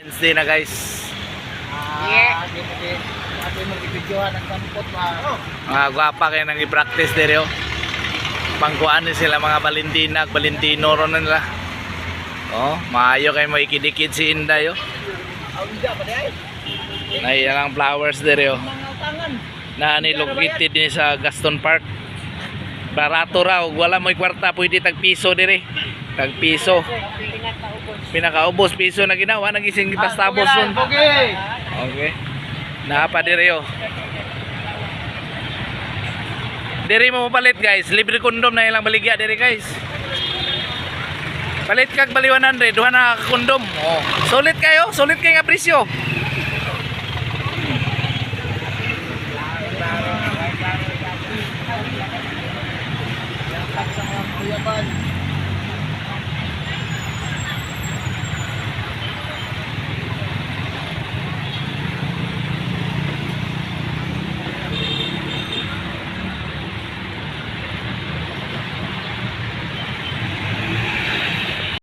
Wednesday na guys. Ate mo gibidyohan ang sampot ba. Mga gwapa kayo nang i-practice dire oh. Pangkuan ni sila mga Valentina, Valentino ron na nila. Oh, maayo kayo mo ikidikid si Inday oh. Aunda pa day. Nay lang flowers dire oh. Mga tangan. Na nilocated din sa Gaston Park. Barato raw, wala mo'y kwarta pwede tag piso dire. Tag piso. Pinakaubos piso na ginawa nagising tabos nun. Okay. Okay. Napa dire oh. Dire mo palit guys, libre kondom na ilang baligya dire guys. Palit kag bali 100, duha na ka kondom. Oh, sulit kayo nga presyo. Sa mga kuyaban.